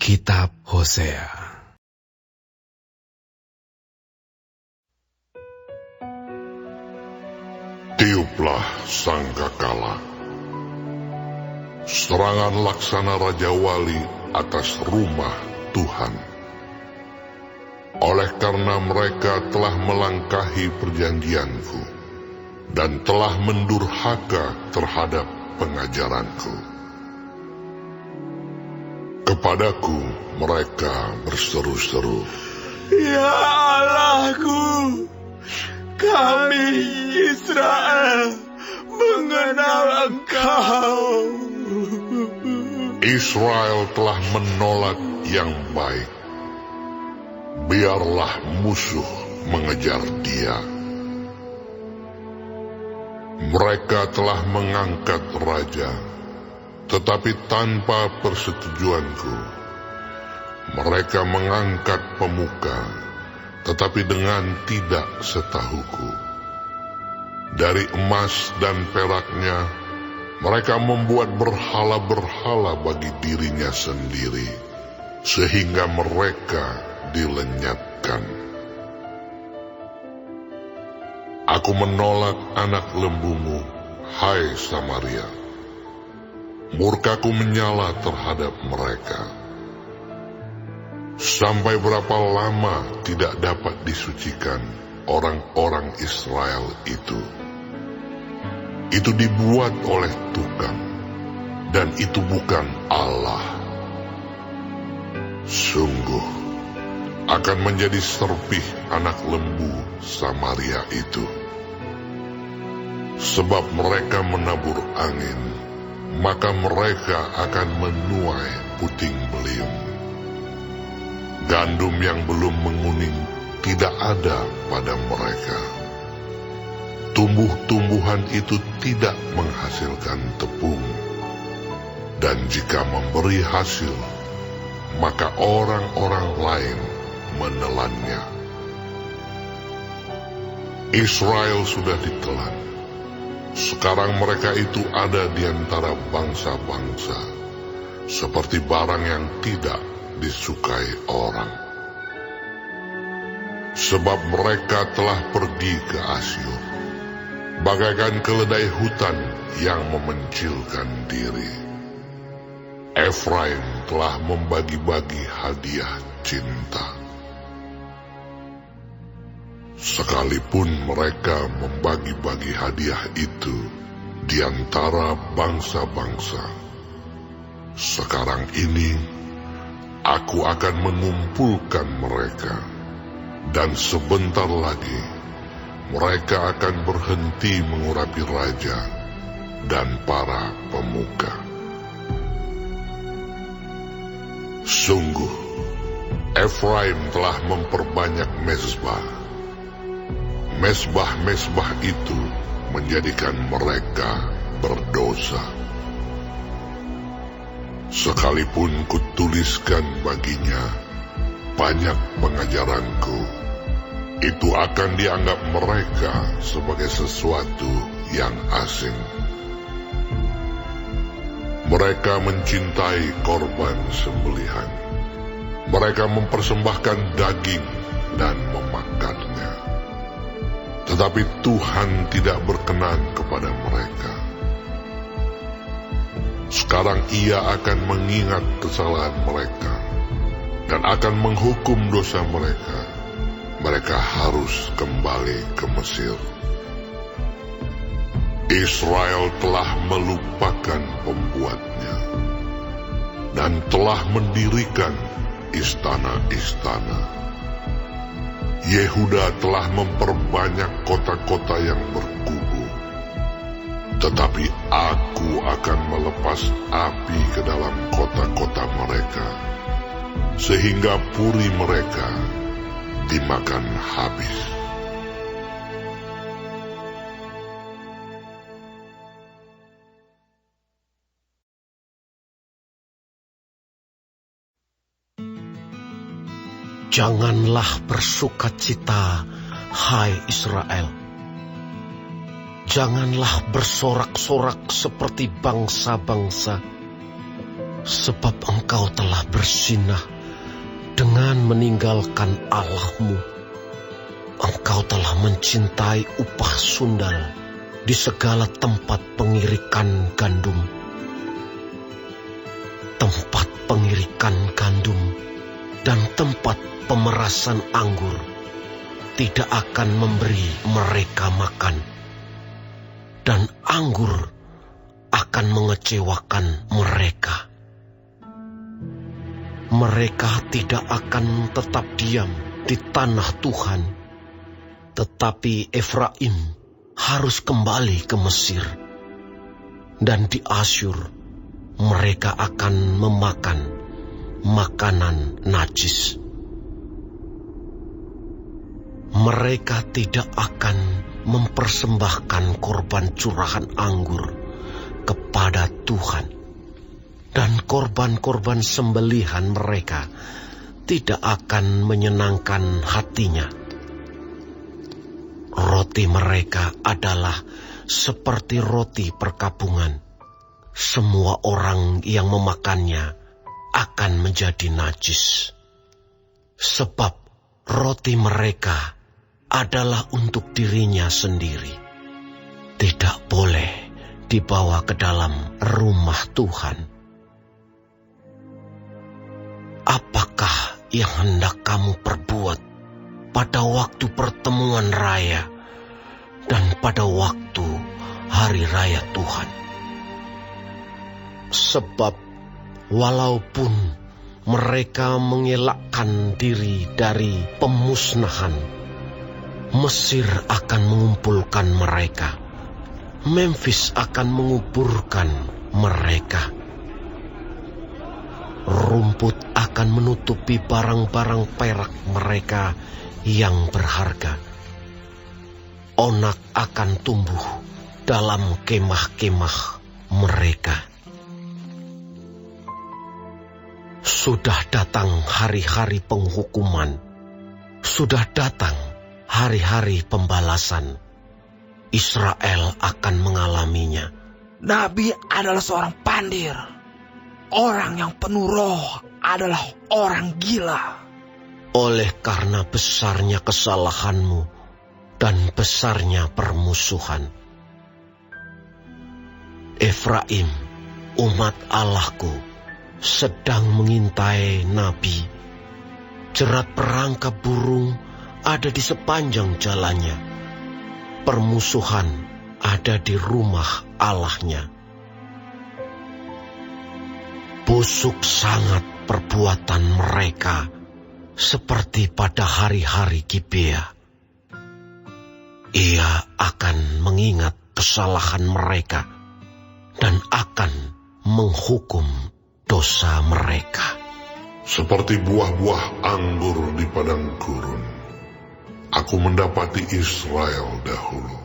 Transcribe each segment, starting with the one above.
Kitab Hosea. Tiuplah sangkakala, serangan laksana Raja Wali atas rumah Tuhan. Oleh karena mereka telah melangkahi perjanjianku dan telah mendurhaka terhadap pengajaranku. Kepadaku mereka berseru-seru, Ya Allahku, kami Israel mengenal Engkau. Israel telah menolak yang baik. Biarlah musuh mengejar dia. Mereka telah mengangkat raja, tetapi tanpa persetujuanku. Mereka mengangkat pemuka, tetapi dengan tidak setahuku. Dari emas dan peraknya, mereka membuat berhala-berhala bagi dirinya sendiri, sehingga mereka dilenyapkan. Aku menolak anak lembumu, hai Samaria. Murkaku menyala terhadap mereka. Sampai berapa lama tidak dapat disucikan orang-orang Israel itu? Itu dibuat oleh tukang, dan itu bukan Allah. Sungguh, akan menjadi serpih anak lembu Samaria itu. Sebab mereka menabur angin, maka mereka akan menuai puting beliung. Gandum yang belum menguning tidak ada pada mereka. Tumbuh-tumbuhan itu tidak menghasilkan tepung. Dan jika memberi hasil, maka orang-orang lain menelannya. Israel sudah ditelan. Sekarang mereka itu ada di antara bangsa-bangsa, seperti barang yang tidak disukai orang. Sebab mereka telah pergi ke Asyur, bagaikan keledai hutan yang memencilkan diri. Efraim telah membagi-bagi hadiah cinta. Sekalipun mereka membagi-bagi hadiah itu di antara bangsa-bangsa, sekarang ini aku akan mengumpulkan mereka, dan sebentar lagi mereka akan berhenti mengurapi raja dan para pemuka. Sungguh, Efraim telah memperbanyak mezbah. Mezbah-mezbah itu menjadikan mereka berdosa. Sekalipun kutuliskan baginya banyak pengajaranku, itu akan dianggap mereka sebagai sesuatu yang asing. Mereka mencintai korban sembelihan. Mereka mempersembahkan daging dan memakannya. Tetapi Tuhan tidak berkenan kepada mereka. Sekarang Ia akan mengingat kesalahan mereka dan akan menghukum dosa mereka. Mereka harus kembali ke Mesir. Israel telah melupakan pembuatnya dan telah mendirikan istana-istana. Yehuda telah memperbanyak kota-kota yang berkubu, tetapi aku akan melepas api ke dalam kota-kota mereka, sehingga puri mereka dimakan habis. Janganlah bersukacita, hai Israel. Janganlah bersorak-sorak seperti bangsa-bangsa. sebab engkau telah berzinah dengan meninggalkan Allahmu. Engkau telah mencintai upah sundal di segala tempat pengirikan gandum. Tempat pengirikan gandum dan tempat pemerasan anggur tidak akan memberi mereka makan, dan anggur akan mengecewakan mereka. Mereka tidak akan tetap diam di tanah Tuhan, tetapi Efraim harus kembali ke Mesir, dan di Asyur mereka akan memakan makanan najis. Mereka tidak akan mempersembahkan korban curahan anggur kepada Tuhan, dan korban-korban sembelihan mereka tidak akan menyenangkan hatinya. Roti mereka adalah seperti roti perkabungan. Semua orang yang memakannya akan menjadi najis, sebab roti mereka adalah untuk dirinya sendiri, tidak boleh dibawa ke dalam rumah Tuhan. Apakah yang hendak kamu perbuat pada waktu pertemuan raya dan pada waktu hari raya Tuhan? Sebab walaupun mereka mengelakkan diri dari pemusnahan, Mesir akan mengumpulkan mereka. Memphis akan menguburkan mereka. Rumput akan menutupi barang-barang perak mereka yang berharga. Onak akan tumbuh dalam kemah-kemah mereka. Sudah datang hari-hari penghukuman. Sudah datang hari-hari pembalasan. Israel akan mengalaminya. Nabi adalah seorang pandir. Orang yang penuh roh adalah orang gila. Oleh karena besarnya kesalahanmu dan besarnya permusuhan, Efraim, umat Allahku, sedang mengintai nabi. Jerat perangkap burung ada di sepanjang jalannya. Permusuhan ada di rumah Allahnya. Busuk sangat perbuatan mereka, seperti pada hari-hari Gibea. Ia akan mengingat kesalahan mereka dan akan menghukum dosa mereka. Seperti buah-buah anggur di padang gurun, aku mendapati Israel dahulu.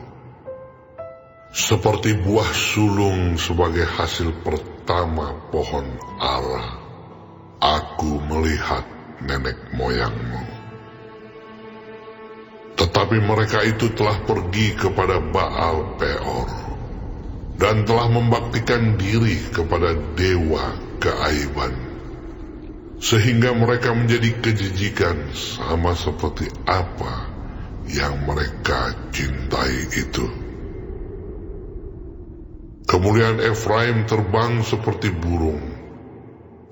Seperti buah sulung sebagai hasil pertama pohon ara, aku melihat nenek moyangmu. Tetapi mereka itu telah pergi kepada Baal Peor dan telah membaktikan diri kepada dewa keaiban, sehingga mereka menjadi kejijikan sama seperti apa yang mereka cintai itu. Kemuliaan Efraim terbang seperti burung,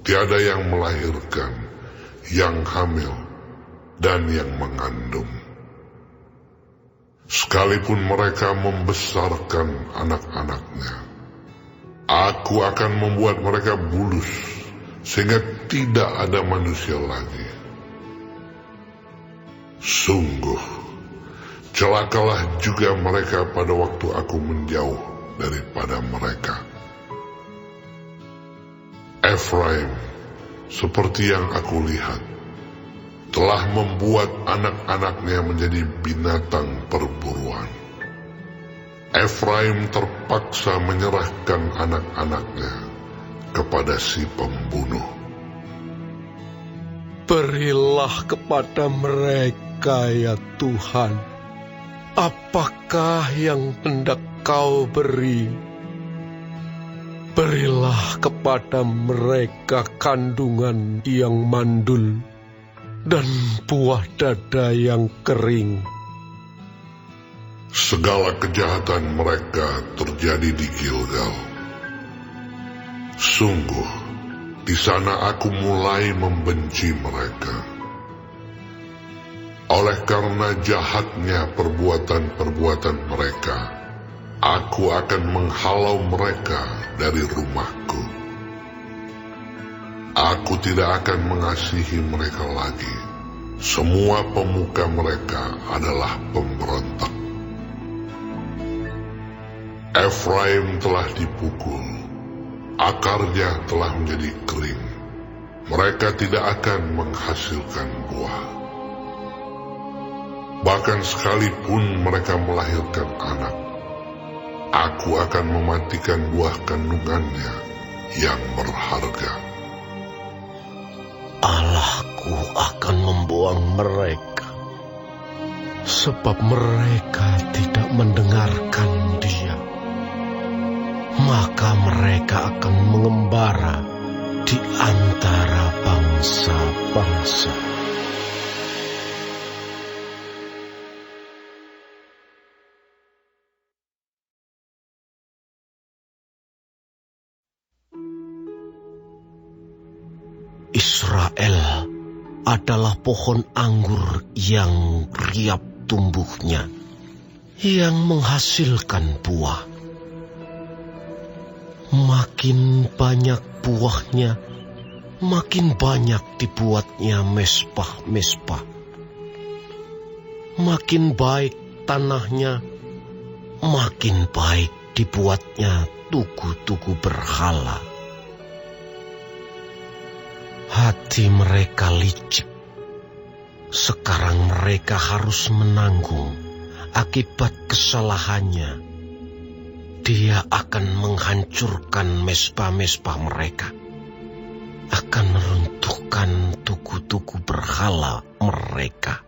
tiada yang melahirkan, yang hamil, dan yang mengandung. Sekalipun mereka membesarkan anak-anaknya, aku akan membuat mereka bulus, sehingga tidak ada manusia lagi. Sungguh, celakalah juga mereka pada waktu aku menjauh daripada mereka. Efraim, seperti yang aku lihat, telah membuat anak-anaknya menjadi binatang perburuan. Efraim terpaksa menyerahkan anak-anaknya kepada si pembunuh. Berilah kepada mereka, ya Tuhan, apakah yang hendak Kau beri. Berilah kepada mereka kandungan yang mandul dan buah dada yang kering. Segala kejahatan mereka terjadi di Gilgal. Sungguh, di sana aku mulai membenci mereka. Oleh karena jahatnya perbuatan-perbuatan mereka, aku akan menghalau mereka dari rumahku. Aku tidak akan mengasihi mereka lagi. Semua pemuka mereka adalah pemberontak. Efraim telah dipukul, akarnya telah menjadi kering. Mereka tidak akan menghasilkan buah. Bahkan sekalipun mereka melahirkan anak, aku akan mematikan buah kandungannya yang berharga. Allahku akan membuang mereka, Sebab mereka tidak mendengarkan Dia. maka mereka akan mengembara di antara bangsa-bangsa. Israel adalah pohon anggur yang riap tumbuhnya, yang menghasilkan buah. Makin banyak buahnya, makin banyak dibuatnya mezbah-mezbah. Makin baik tanahnya, makin baik dibuatnya tugu-tugu berhala. Hati mereka licik. Sekarang mereka harus menanggung akibat kesalahannya. Dia akan menghancurkan mezbah-mezbah mereka, akan meruntuhkan tugu-tugu berhala mereka.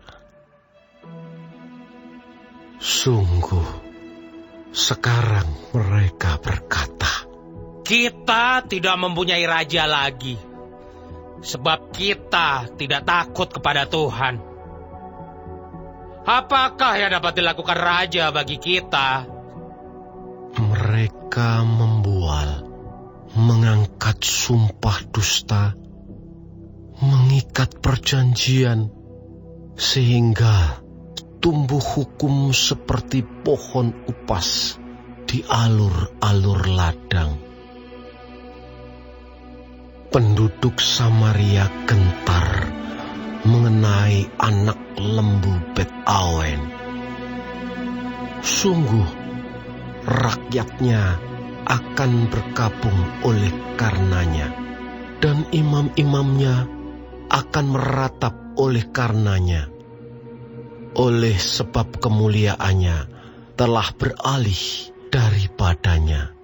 Sungguh, sekarang mereka berkata, kita tidak mempunyai raja lagi, sebab kita tidak takut kepada Tuhan. Apakah yang dapat dilakukan raja bagi kita? Mereka membual, mengangkat sumpah dusta, mengikat perjanjian, sehingga tumbuh hukum seperti pohon upas di alur-alur ladang. Penduduk Samaria gentar mengenai anak lembu Bet-awen. Sungguh, rakyatnya akan berkabung oleh karenanya, dan imam-imamnya akan meratap oleh karenanya. Oleh sebab kemuliaannya telah beralih daripadanya.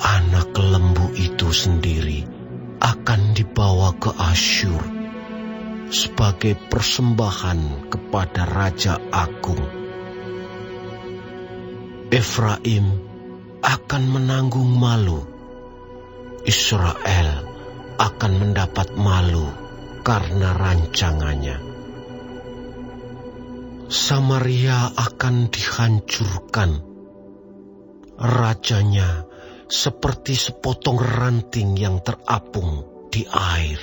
Anak lembu itu sendiri akan dibawa ke Asyur sebagai persembahan kepada Raja Agung. Efraim akan menanggung malu. Israel akan mendapat malu karena rancangannya. Samaria akan dihancurkan. Rajanya seperti sepotong ranting yang terapung di air.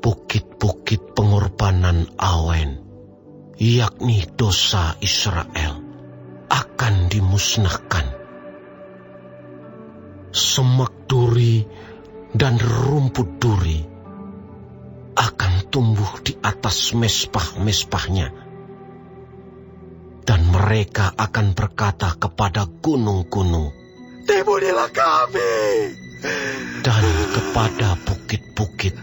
Bukit-bukit pengorbanan awen, yakni dosa Israel, akan dimusnahkan. Semak duri dan rumput duri akan tumbuh di atas mezbah-mezbahnya, dan mereka akan berkata kepada gunung-gunung, Timbunilah kami, dan kepada bukit-bukit,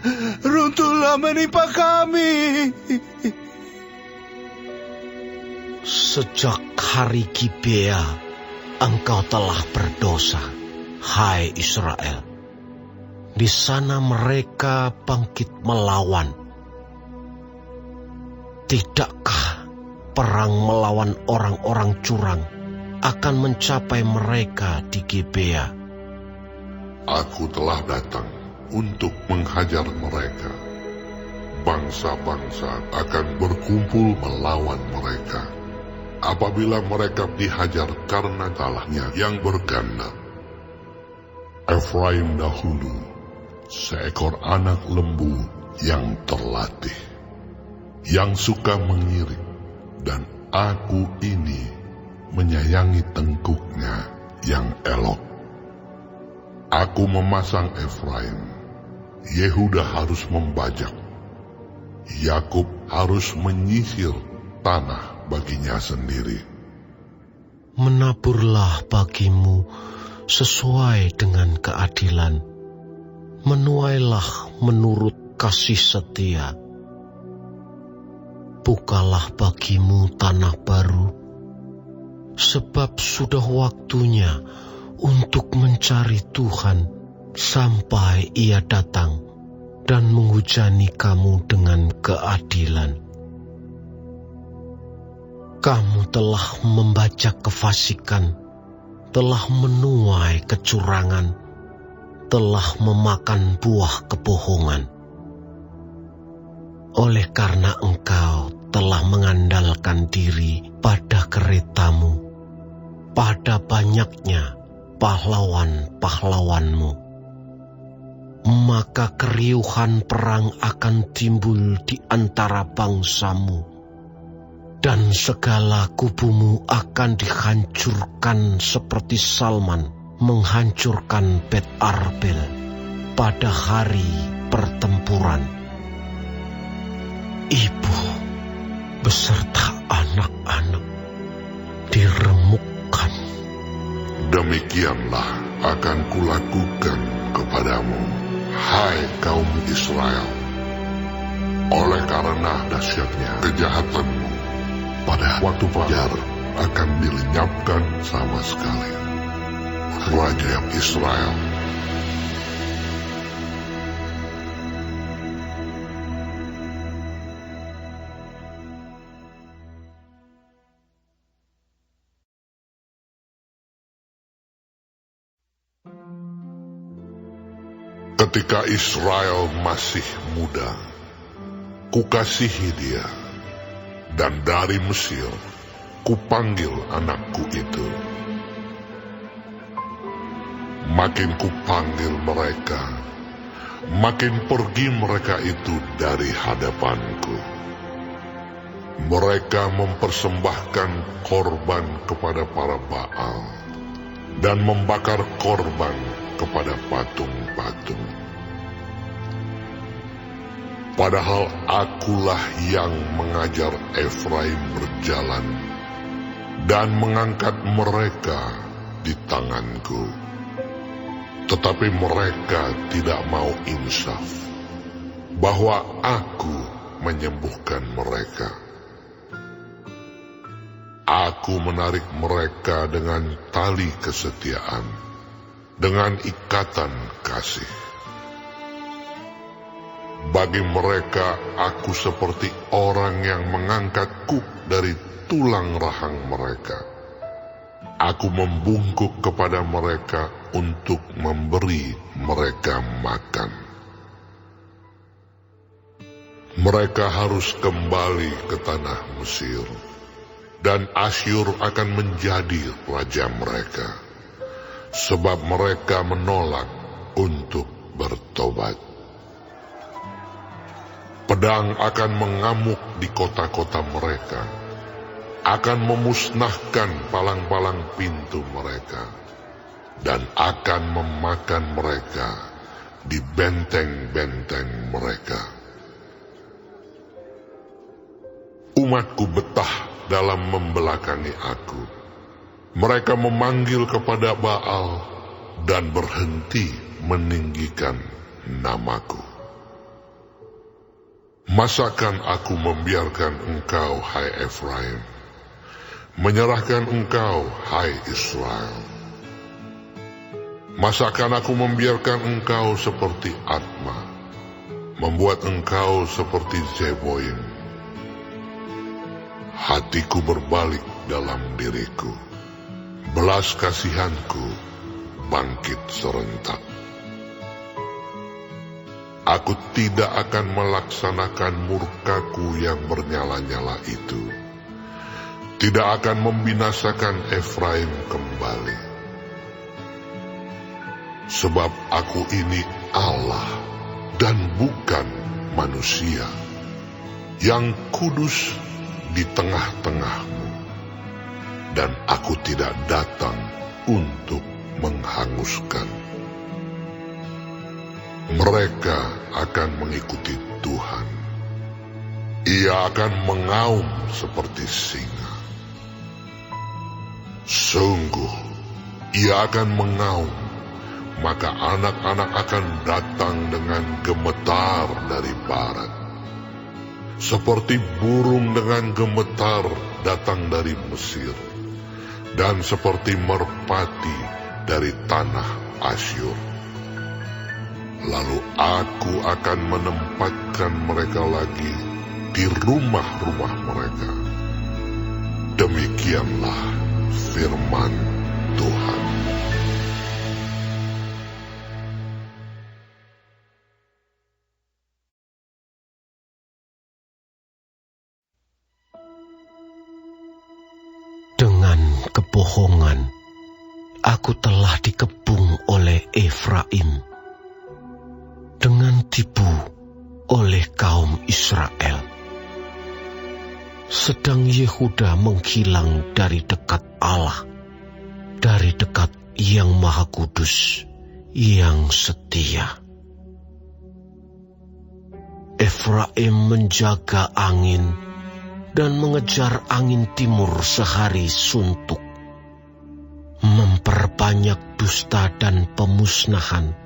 runtuhlah menimpa kami. sejak hari Gibea engkau telah berdosa, hai Israel. Di sana mereka bangkit melawan. Tidakkah perang melawan orang-orang curang akan mencapai mereka di Gibea. Aku telah datang untuk menghajar mereka. Bangsa-bangsa akan berkumpul melawan mereka. Apabila mereka dihajar karena salahnya yang berganda. Efraim dahulu, seekor anak lembu yang terlatih, yang suka mengirik, dan aku ini menyayangi tengkuknya yang elok. Aku memasang Efraim, Yehuda harus membajak, Yakub harus menyisir tanah baginya sendiri. Menaburlah bagimu sesuai dengan keadilan, menuailah menurut kasih setia. Bukalah bagimu tanah baru, sebab sudah waktunya untuk mencari Tuhan sampai Ia datang dan menghujani kamu dengan keadilan. Kamu telah membajak kefasikan, telah menuai kecurangan, telah memakan buah kebohongan. Oleh karena engkau telah mengandalkan diri pada keretamu, pada banyaknya pahlawan-pahlawanmu, maka keriuhan perang akan timbul di antara bangsamu, dan segala kubumu akan dihancurkan seperti Salman menghancurkan Bet Arbel pada hari pertempuran. Ibu beserta anak-anak diremukkan. Demikianlah akan kulakukan kepadamu, hai kaum Israel. Oleh karena dahsyatnya kejahatanmu, pada waktu fajar akan dilenyapkan sama sekali Raja Israel. Ketika Israel masih muda, kukasihi dia, dan dari Mesir kupanggil anakku itu. Makin kupanggil mereka, makin pergi mereka itu dari hadapanku. Mereka mempersembahkan korban kepada para Baal dan membakar korban kepada patung-patung. Padahal akulah yang mengajar Efraim berjalan dan mengangkat mereka di tanganku. Tetapi mereka tidak mau insaf bahwa aku menyembuhkan mereka. Aku menarik mereka dengan tali kesetiaan, dengan ikatan kasih. Bagi mereka, aku seperti orang yang mengangkat kuk dari tulang rahang mereka. Aku membungkuk kepada mereka untuk memberi mereka makan. Mereka harus kembali ke tanah Mesir, dan Asyur akan menjadi raja mereka, sebab mereka menolak untuk bertobat. Pedang akan mengamuk di kota-kota mereka, akan memusnahkan palang-palang pintu mereka, dan akan memakan mereka di benteng-benteng mereka. Umatku betah dalam membelakangi aku. Mereka memanggil kepada Baal dan berhenti meninggikan namaku. Masakan aku membiarkan engkau, hai Efraim, menyerahkan engkau, hai Israel? Masakan aku membiarkan engkau seperti Adma, membuat engkau seperti Zeboim? Hatiku berbalik dalam diriku, belas kasihanku bangkit serentak. Aku tidak akan melaksanakan murkaku yang bernyala-nyala itu, tidak akan membinasakan Efraim kembali. Sebab aku ini Allah dan bukan manusia, yang kudus di tengah-tengahmu, dan aku tidak datang untuk menghanguskan. Mereka akan mengikuti Tuhan. Ia akan mengaum seperti singa. Sungguh, ia akan mengaum, maka anak-anak akan datang dengan gemetar dari barat. Seperti burung dengan gemetar datang dari Mesir, dan seperti merpati dari tanah Asyur. Lalu aku akan menempatkan mereka lagi di rumah-rumah mereka. Demikianlah firman Tuhan. Dengan kebohongan, aku telah dikepung oleh Efraim, dengan tipu oleh kaum Israel. Sedang Yehuda menghilang dari dekat Allah, dari dekat Yang Maha Kudus, yang setia. Efraim menjaga angin dan mengejar angin timur sehari suntuk, memperbanyak dusta dan pemusnahan.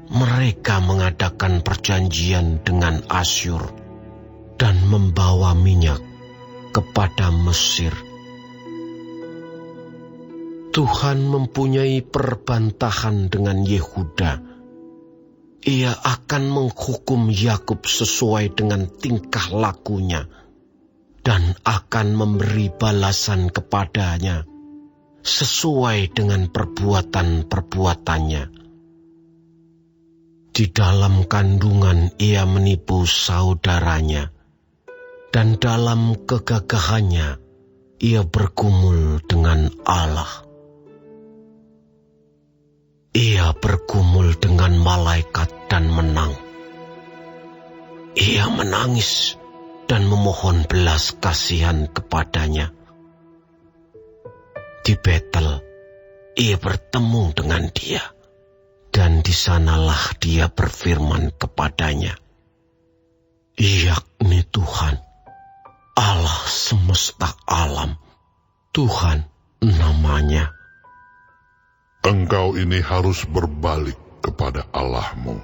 Mereka mengadakan perjanjian dengan Asyur dan membawa minyak kepada Mesir. Tuhan mempunyai perbantahan dengan Yehuda. Ia akan menghukum Yakub sesuai dengan tingkah lakunya dan akan memberi balasan kepadanya sesuai dengan perbuatan-perbuatannya. Di dalam kandungan ia menipu saudaranya, dan dalam kegagahannya ia bergumul dengan Allah. Ia bergumul dengan malaikat dan menang. Ia menangis dan memohon belas kasihan kepadanya. Di Betel ia bertemu dengan dia, dan di sanalah dia berfirman kepadanya, yakni Tuhan, Allah semesta alam, Tuhan namanya. Engkau ini harus berbalik kepada Allahmu.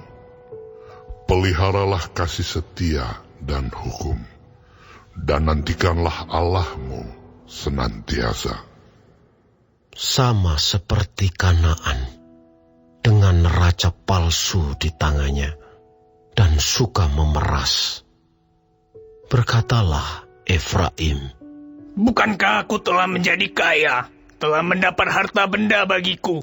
Peliharalah kasih setia dan hukum, dan nantikanlah Allahmu senantiasa. Sama seperti Kanaan, dengan raja palsu di tangannya, dan suka memeras. Berkatalah Efraim, bukankah aku telah menjadi kaya, telah mendapat harta benda bagiku?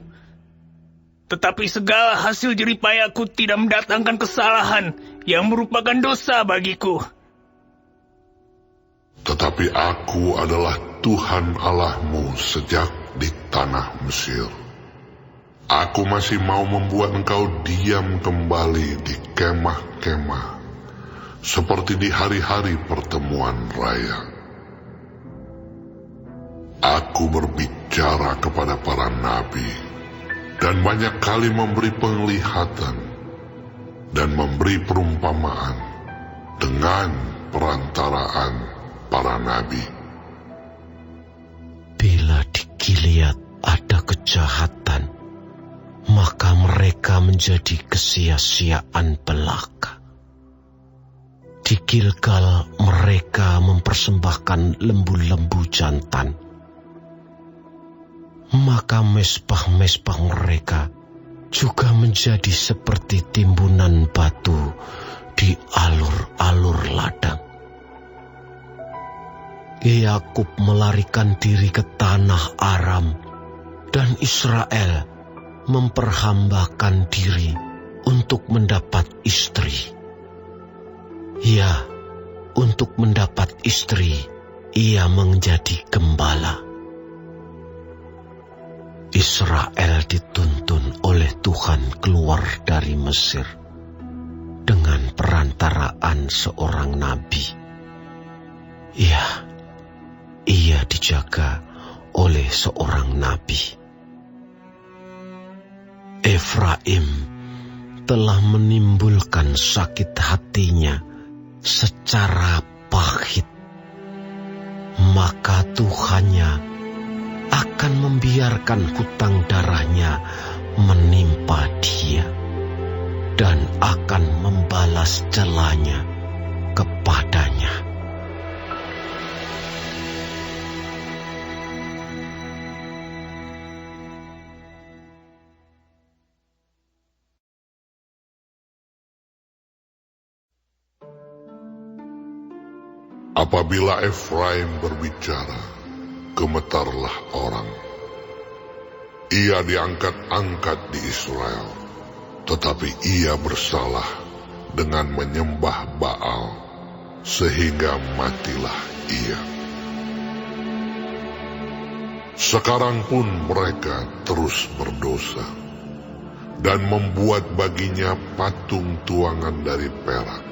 Tetapi segala hasil jeripayaku tidak mendatangkan kesalahan yang merupakan dosa bagiku. Tetapi aku adalah Tuhan Allahmu sejak di tanah Mesir. Aku masih mau membuat engkau diam kembali di kemah-kemah, seperti di hari-hari pertemuan raya. Aku berbicara kepada para nabi, dan banyak kali memberi penglihatan, dan memberi perumpamaan dengan perantaraan para nabi. Bila di Gilead ada kejahatan, maka mereka menjadi kesia-siaan belaka. Di Gilgal mereka mempersembahkan lembu-lembu jantan, maka mesbah-mesbah mereka juga menjadi seperti timbunan batu di alur-alur ladang. Yakub melarikan diri ke tanah Aram Dan Israel memperhambakan diri untuk mendapat istri. Ya, untuk mendapat istri, ia menjadi gembala. Israel dituntun oleh Tuhan keluar dari Mesir dengan perantaraan seorang nabi. Ya, ia dijaga oleh seorang nabi. Efraim telah menimbulkan sakit hatinya secara pahit, maka Tuhannya akan membiarkan hutang darahnya menimpa dia dan akan membalas celanya kepadanya. Apabila Efraim berbicara, gemetarlah orang. Ia diangkat-angkat di Israel, tetapi ia bersalah dengan menyembah Baal, sehingga matilah ia. Sekarang pun mereka terus berdosa, dan membuat baginya patung tuangan dari perak,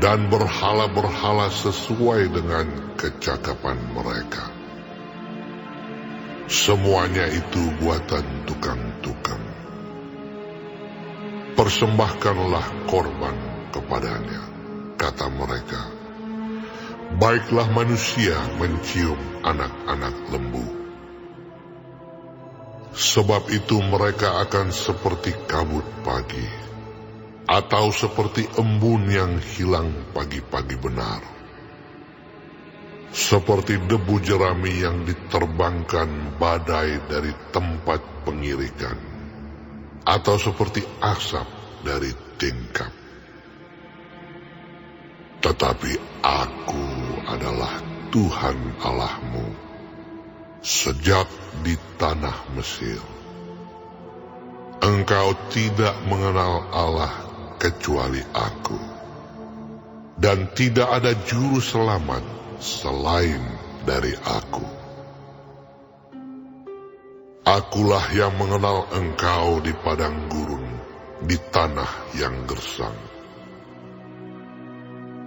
dan berhala-berhala sesuai dengan kecakapan mereka. Semuanya itu buatan tukang-tukang. Persembahkanlah korban kepadanya, kata mereka. Baiklah manusia mencium anak-anak lembu. Sebab itu mereka akan seperti kabut pagi, atau seperti embun yang hilang pagi-pagi benar, seperti debu jerami yang diterbangkan badai dari tempat pengirikan, atau seperti asap dari tingkap. Tetapi aku adalah Tuhan Allahmu sejak di tanah Mesir. Engkau tidak mengenal Allah kecuali aku, dan tidak ada juru selamat selain dari aku. Akulah yang mengenal engkau di padang gurun, di tanah yang gersang.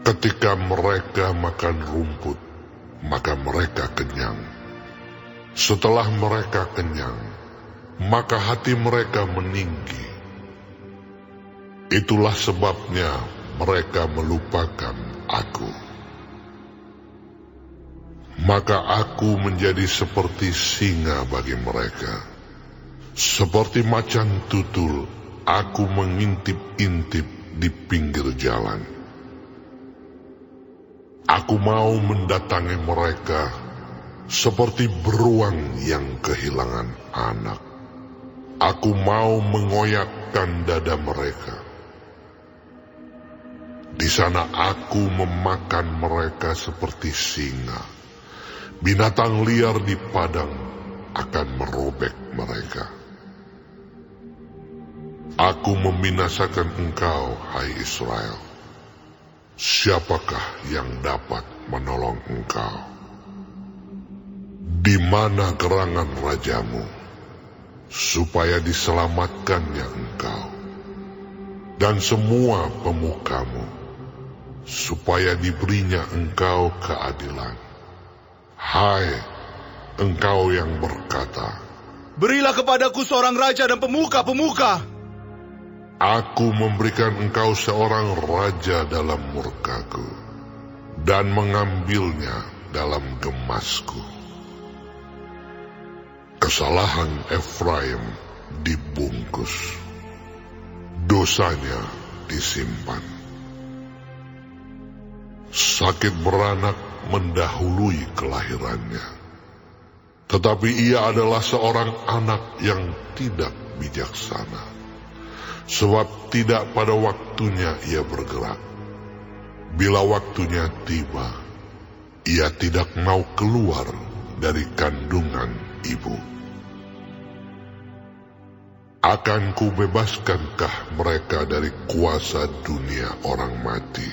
Ketika mereka makan rumput, maka mereka kenyang. Setelah mereka kenyang, maka hati mereka meninggi. Itulah sebabnya mereka melupakan aku. Maka aku menjadi seperti singa bagi mereka. Seperti macan tutul, aku mengintip-intip di pinggir jalan. Aku mau mendatangi mereka seperti beruang yang kehilangan anak. Aku mau mengoyakkan dada mereka. Di sana aku memakan mereka seperti singa. Binatang liar di padang akan merobek mereka. Aku membinasakan engkau, hai Israel. Siapakah yang dapat menolong engkau? Di mana gerangan rajamu, supaya diselamatkannya engkau, dan semua pemukamu, supaya diberinya engkau keadilan? Hai, engkau yang berkata, Berilah kepadaku seorang raja dan pemuka-pemuka. Aku memberikan engkau seorang raja dalam murkaku, dan mengambilnya dalam gemasku. Kesalahan Efraim dibungkus, dosanya disimpan. Sakit beranak mendahului kelahirannya, tetapi ia adalah seorang anak yang tidak bijaksana. Sebab tidak pada waktunya ia bergerak. Bila waktunya tiba, ia tidak mau keluar dari kandungan ibu. Akan kubebaskankah mereka dari kuasa dunia orang mati?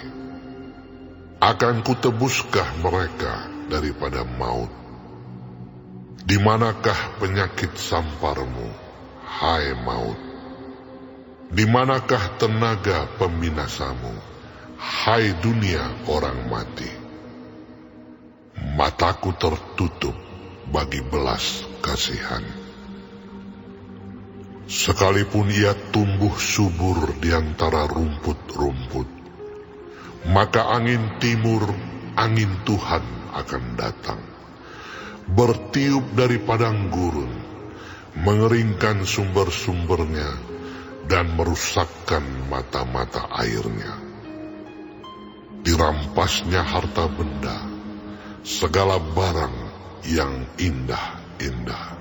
Akan kutebuskah mereka daripada maut? Di manakah penyakit samparmu, hai maut? Di manakah tenaga pembinasamu, hai dunia orang mati? Mataku tertutup bagi belas kasihan. Sekalipun ia tumbuh subur di antara rumput-rumput, maka angin timur, angin Tuhan akan datang, bertiup dari padang gurun, mengeringkan sumber-sumbernya, dan merusakkan mata-mata airnya. Dirampasnya harta benda, segala barang yang indah-indah.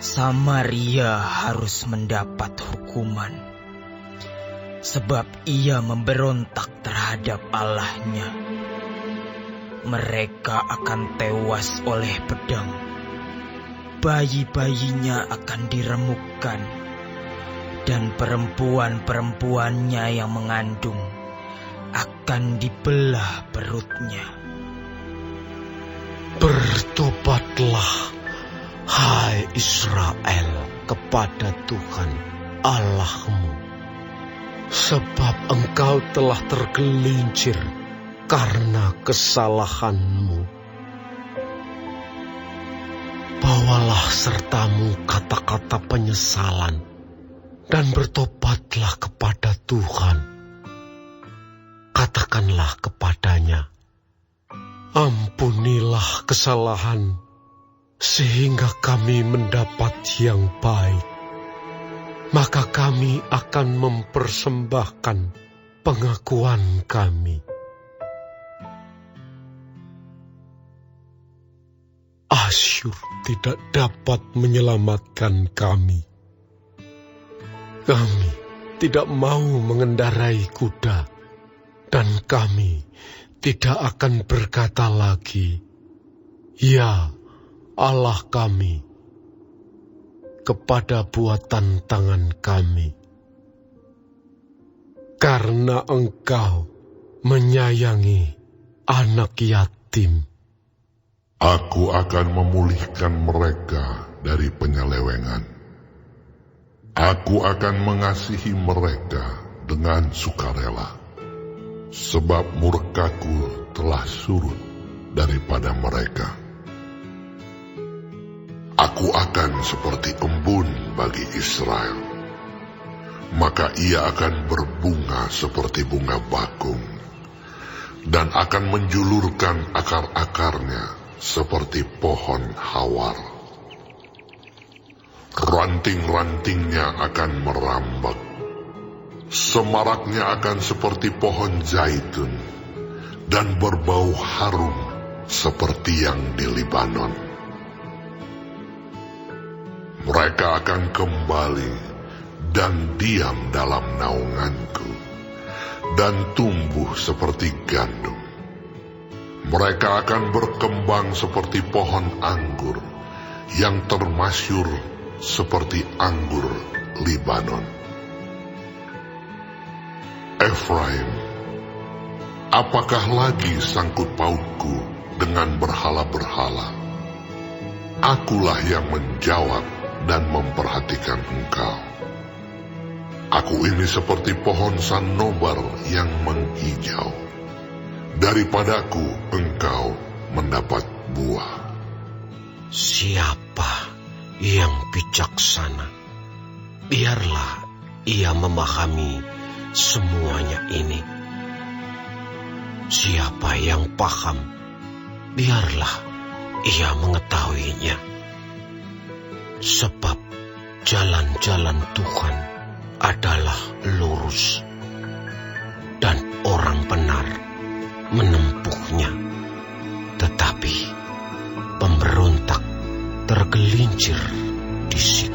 Samaria harus mendapat hukuman, sebab ia memberontak terhadap Allahnya. Mereka akan tewas oleh pedang, bayi-bayinya akan diremukkan, dan perempuan-perempuannya yang mengandung akan dibelah perutnya. Bertobatlah, hai Israel, kepada Tuhan Allahmu, sebab engkau telah tergelincir karena kesalahanmu. Bawalah sertamu kata-kata penyesalan, dan bertobatlah kepada Tuhan. Katakanlah kepadanya, ampunilah kesalahan, sehingga kami mendapat yang baik. Maka kami akan mempersembahkan pengakuan kami. Asyur tidak dapat menyelamatkan kami. Kami tidak mau mengendarai kuda, dan kami tidak akan berkata lagi, ya Allah kami, kepada buatan tangan kami. Karena engkau menyayangi anak yatim, Aku akan memulihkan mereka dari penyelewengan. Aku akan mengasihi mereka dengan sukarela, sebab murkaku telah surut daripada mereka. Aku akan seperti embun bagi Israel, maka ia akan berbunga seperti bunga bakung, dan akan menjulurkan akar-akarnya seperti pohon hawar. Ranting-rantingnya akan merambak, semaraknya akan seperti pohon zaitun, dan berbau harum seperti yang di Libanon. Mereka akan kembali dan diam dalam naunganku, dan tumbuh seperti gandum. Mereka akan berkembang seperti pohon anggur, yang termasyur seperti anggur Libanon. Efraim, apakah lagi sangkut pautku dengan berhala-berhala? Akulah yang menjawab dan memperhatikan engkau. Aku ini seperti pohon sanobar yang menghijau. Daripadaku engkau mendapat buah. Siapa yang bijaksana? Biarlah ia memahami semuanya ini. Siapa yang paham? Biarlah ia mengetahuinya. Sebab jalan-jalan Tuhan adalah lurus, dan orang benar menempuhnya. Tetapi pemberontak tergelincir di situ.